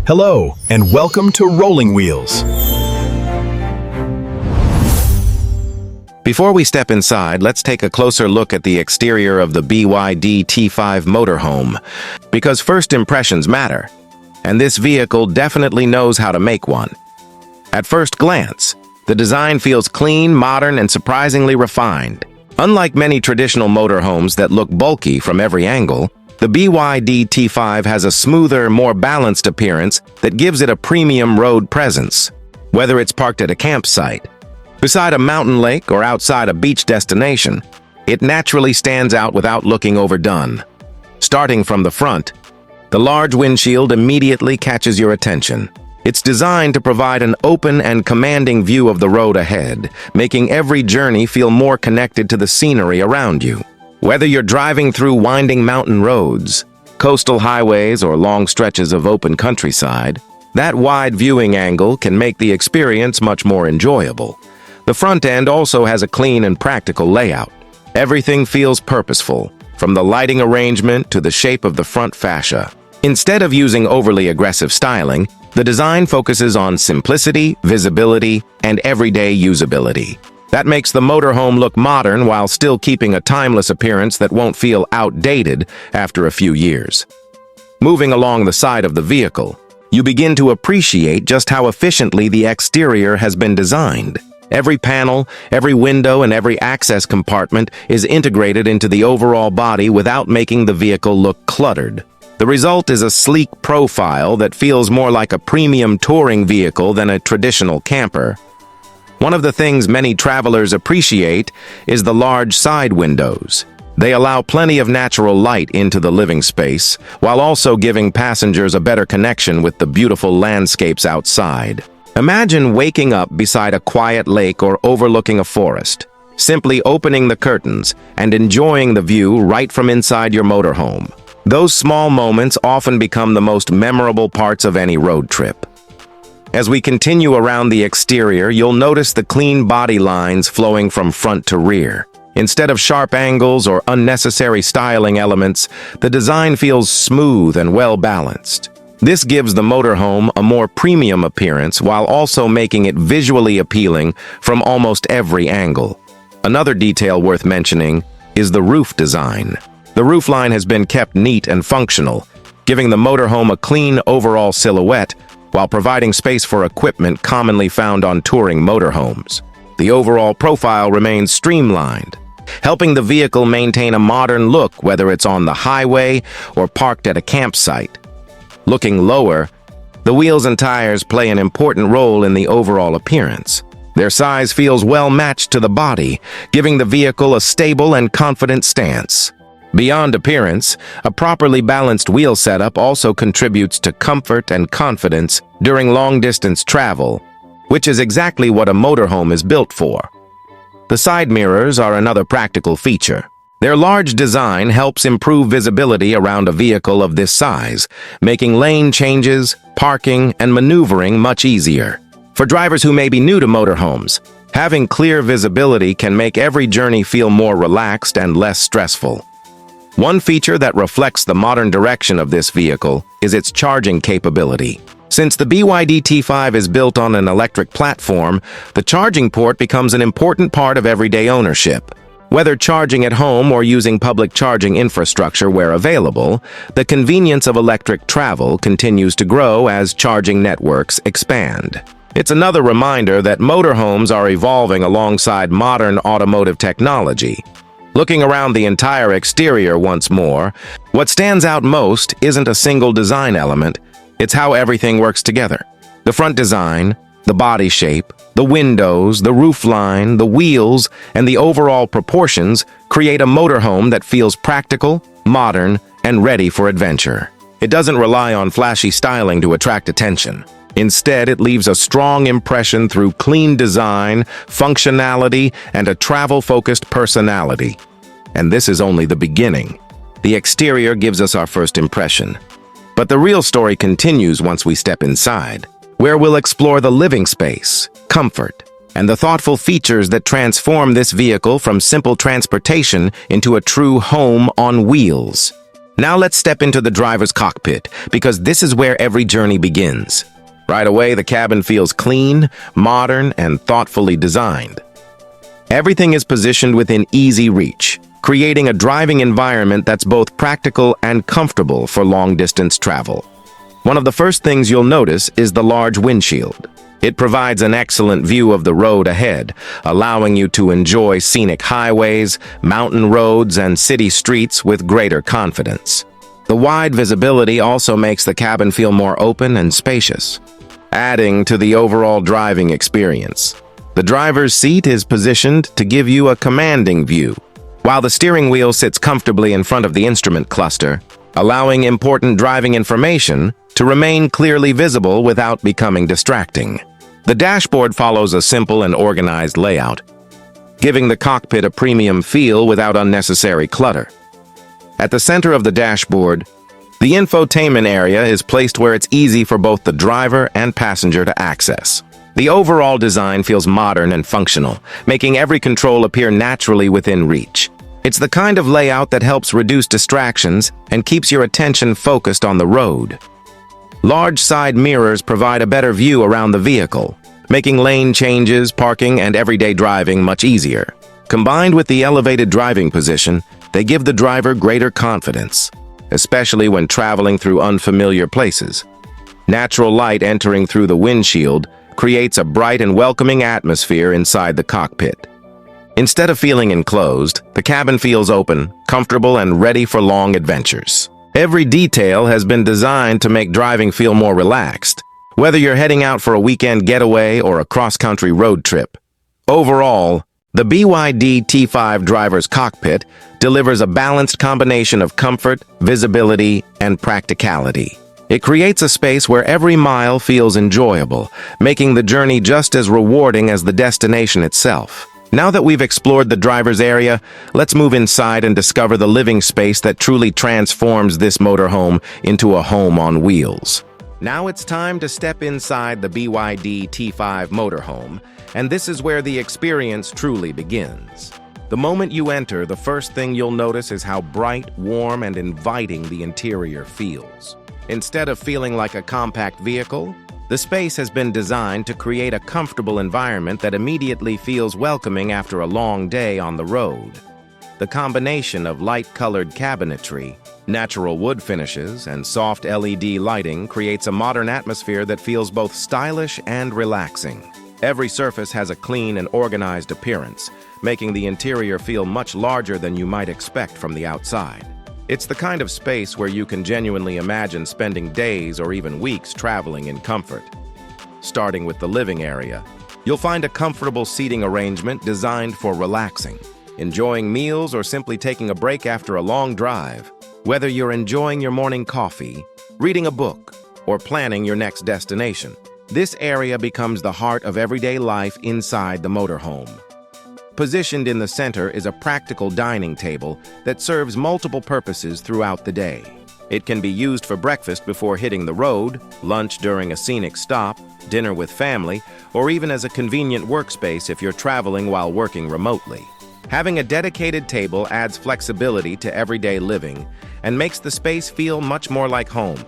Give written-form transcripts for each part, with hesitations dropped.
Hello, and welcome to Rolling Wheels. Before we step inside, let's take a closer look at the exterior of the BYD T5 motorhome, because first impressions matter, and this vehicle definitely knows how to make one. At first glance, the design feels clean, modern, and surprisingly refined. Unlike many traditional motorhomes that look bulky from every angle, the BYD T5 has a smoother, more balanced appearance that gives it a premium road presence. Whether it's parked at a campsite, beside a mountain lake, or outside a beach destination, it naturally stands out without looking overdone. Starting from the front, the large windshield immediately catches your attention. It's designed to provide an open and commanding view of the road ahead, making every journey feel more connected to the scenery around you. Whether you're driving through winding mountain roads, coastal highways, or long stretches of open countryside, that wide viewing angle can make the experience much more enjoyable. The front end also has a clean and practical layout. Everything feels purposeful, from the lighting arrangement to the shape of the front fascia. Instead of using overly aggressive styling, the design focuses on simplicity, visibility, and everyday usability. That makes the motorhome look modern while still keeping a timeless appearance that won't feel outdated after a few years. Moving along the side of the vehicle, you begin to appreciate just how efficiently the exterior has been designed. Every panel, every window, and every access compartment is integrated into the overall body without making the vehicle look cluttered. The result is a sleek profile that feels more like a premium touring vehicle than a traditional camper. One of the things many travelers appreciate is the large side windows. They allow plenty of natural light into the living space, while also giving passengers a better connection with the beautiful landscapes outside. Imagine waking up beside a quiet lake or overlooking a forest, simply opening the curtains and enjoying the view right from inside your motorhome. Those small moments often become the most memorable parts of any road trip. As we continue around the exterior, you'll notice the clean body lines flowing from front to rear. Instead of sharp angles or unnecessary styling elements, the design feels smooth and well-balanced. This gives the motorhome a more premium appearance while also making it visually appealing from almost every angle. Another detail worth mentioning is the roof design. The roofline has been kept neat and functional, giving the motorhome a clean overall silhouette while providing space for equipment commonly found on touring motorhomes. The overall profile remains streamlined, helping the vehicle maintain a modern look whether it's on the highway or parked at a campsite. Looking lower, the wheels and tires play an important role in the overall appearance. Their size feels well matched to the body, giving the vehicle a stable and confident stance. Beyond appearance, a properly balanced wheel setup also contributes to comfort and confidence during long-distance travel, which is exactly what a motorhome is built for. The side mirrors are another practical feature. Their large design helps improve visibility around a vehicle of this size, making lane changes, parking, and maneuvering much easier. For drivers who may be new to motorhomes, having clear visibility can make every journey feel more relaxed and less stressful. One feature that reflects the modern direction of this vehicle is its charging capability. Since the BYD T5 is built on an electric platform, the charging port becomes an important part of everyday ownership. Whether charging at home or using public charging infrastructure where available, the convenience of electric travel continues to grow as charging networks expand. It's another reminder that motorhomes are evolving alongside modern automotive technology. Looking around the entire exterior once more, what stands out most isn't a single design element, it's how everything works together. The front design, the body shape, the windows, the roofline, the wheels, and the overall proportions create a motorhome that feels practical, modern, and ready for adventure. It doesn't rely on flashy styling to attract attention. Instead, it leaves a strong impression through clean design, functionality, and a travel-focused personality. And this is only the beginning. The exterior gives us our first impression. But the real story continues once we step inside, where we'll explore the living space, comfort, and the thoughtful features that transform this vehicle from simple transportation into a true home on wheels. Now let's step into the driver's cockpit, because this is where every journey begins. Right away, the cabin feels clean, modern, and thoughtfully designed. Everything is positioned within easy reach, creating a driving environment that's both practical and comfortable for long-distance travel. One of the first things you'll notice is the large windshield. It provides an excellent view of the road ahead, allowing you to enjoy scenic highways, mountain roads, and city streets with greater confidence. The wide visibility also makes the cabin feel more open and spacious, adding to the overall driving experience. The driver's seat is positioned to give you a commanding view, while the steering wheel sits comfortably in front of the instrument cluster, allowing important driving information to remain clearly visible without becoming distracting. The dashboard follows a simple and organized layout, giving the cockpit a premium feel without unnecessary clutter. At the center of the dashboard, the infotainment area is placed where it's easy for both the driver and passenger to access. The overall design feels modern and functional, making every control appear naturally within reach. It's the kind of layout that helps reduce distractions and keeps your attention focused on the road. Large side mirrors provide a better view around the vehicle, making lane changes, parking, and everyday driving much easier. Combined with the elevated driving position, they give the driver greater confidence, especially when traveling through unfamiliar places. Natural light entering through the windshield creates a bright and welcoming atmosphere inside the cockpit. Instead of feeling enclosed, the cabin feels open, comfortable, and ready for long adventures. Every detail has been designed to make driving feel more relaxed, whether you're heading out for a weekend getaway or a cross-country road trip. Overall, the BYD T5 driver's cockpit delivers a balanced combination of comfort, visibility, and practicality. It creates a space where every mile feels enjoyable, making the journey just as rewarding as the destination itself. Now that we've explored the driver's area, let's move inside and discover the living space that truly transforms this motorhome into a home on wheels. Now it's time to step inside the BYD T5 motorhome, and this is where the experience truly begins. The moment you enter, the first thing you'll notice is how bright, warm, and inviting the interior feels. Instead of feeling like a compact vehicle, the space has been designed to create a comfortable environment that immediately feels welcoming after a long day on the road. The combination of light-colored cabinetry, natural wood finishes, and soft LED lighting creates a modern atmosphere that feels both stylish and relaxing. Every surface has a clean and organized appearance, making the interior feel much larger than you might expect from the outside. It's the kind of space where you can genuinely imagine spending days or even weeks traveling in comfort. Starting with the living area, you'll find a comfortable seating arrangement designed for relaxing, enjoying meals, or simply taking a break after a long drive. Whether you're enjoying your morning coffee, reading a book, or planning your next destination, this area becomes the heart of everyday life inside the motorhome. Positioned in the center is a practical dining table that serves multiple purposes throughout the day. It can be used for breakfast before hitting the road, lunch during a scenic stop, dinner with family, or even as a convenient workspace if you're traveling while working remotely. Having a dedicated table adds flexibility to everyday living and makes the space feel much more like home.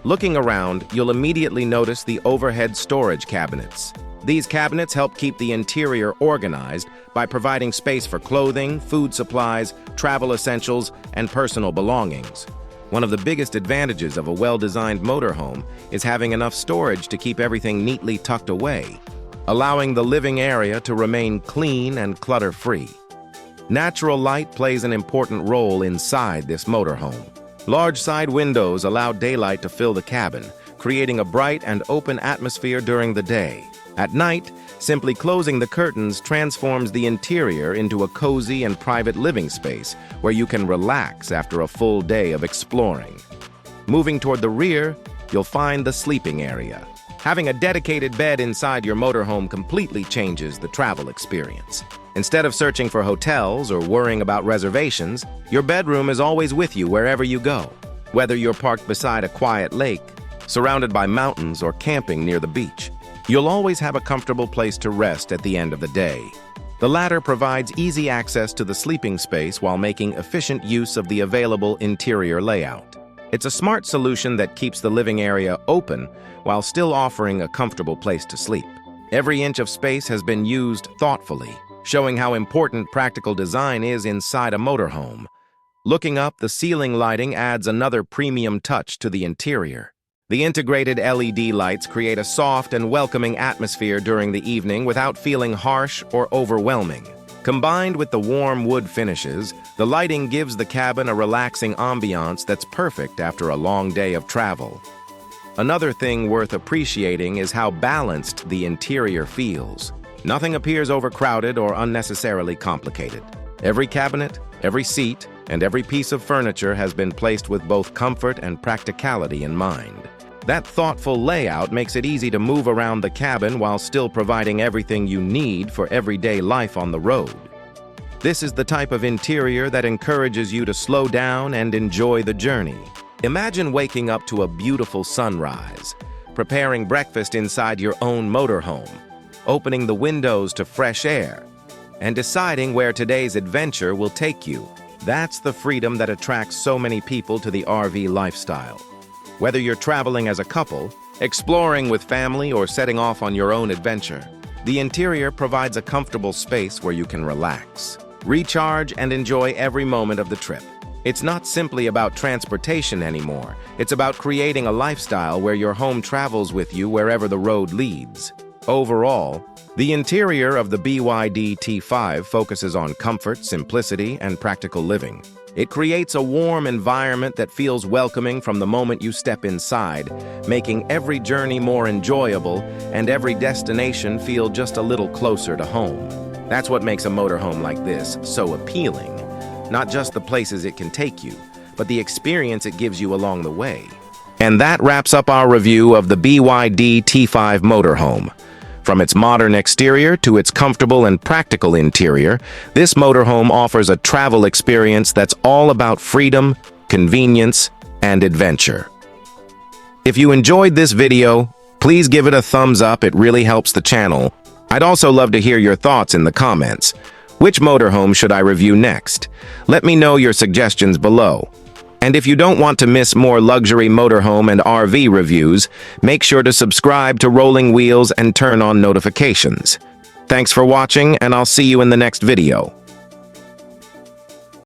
Looking around, you'll immediately notice the overhead storage cabinets. These cabinets help keep the interior organized by providing space for clothing, food supplies, travel essentials, and personal belongings. One of the biggest advantages of a well-designed motorhome is having enough storage to keep everything neatly tucked away, allowing the living area to remain clean and clutter-free. Natural light plays an important role inside this motorhome. Large side windows allow daylight to fill the cabin, creating a bright and open atmosphere during the day. At night, simply closing the curtains transforms the interior into a cozy and private living space where you can relax after a full day of exploring. Moving toward the rear, you'll find the sleeping area. Having a dedicated bed inside your motorhome completely changes the travel experience. Instead of searching for hotels or worrying about reservations, your bedroom is always with you wherever you go. Whether you're parked beside a quiet lake, surrounded by mountains, or camping near the beach, you'll always have a comfortable place to rest at the end of the day. The latter provides easy access to the sleeping space while making efficient use of the available interior layout. It's a smart solution that keeps the living area open while still offering a comfortable place to sleep. Every inch of space has been used thoughtfully, showing how important practical design is inside a motorhome. Looking up, the ceiling lighting adds another premium touch to the interior. The integrated LED lights create a soft and welcoming atmosphere during the evening without feeling harsh or overwhelming. Combined with the warm wood finishes, the lighting gives the cabin a relaxing ambiance that's perfect after a long day of travel. Another thing worth appreciating is how balanced the interior feels. Nothing appears overcrowded or unnecessarily complicated. Every cabinet, every seat, and every piece of furniture has been placed with both comfort and practicality in mind. That thoughtful layout makes it easy to move around the cabin while still providing everything you need for everyday life on the road. This is the type of interior that encourages you to slow down and enjoy the journey. Imagine waking up to a beautiful sunrise, preparing breakfast inside your own motorhome, opening the windows to fresh air, and deciding where today's adventure will take you. That's the freedom that attracts so many people to the RV lifestyle. Whether you're traveling as a couple, exploring with family, or setting off on your own adventure, the interior provides a comfortable space where you can relax, recharge, and enjoy every moment of the trip. It's not simply about transportation anymore. It's about creating a lifestyle where your home travels with you wherever the road leads. Overall, the interior of the BYD T5 focuses on comfort, simplicity, and practical living. It creates a warm environment that feels welcoming from the moment you step inside, making every journey more enjoyable and every destination feel just a little closer to home. That's what makes a motorhome like this so appealing. Not just the places it can take you, but the experience it gives you along the way. And that wraps up our review of the BYD T5 motorhome. From its modern exterior to its comfortable and practical interior, this motorhome offers a travel experience that's all about freedom, convenience, and adventure. If you enjoyed this video, please give it a thumbs up. It really helps the channel. I'd also love to hear your thoughts in the comments. Which motorhome should I review next? Let me know your suggestions below. And if you don't want to miss more luxury motorhome and RV reviews, make sure to subscribe to Rolling Wheels and turn on notifications. Thanks for watching, and I'll see you in the next video.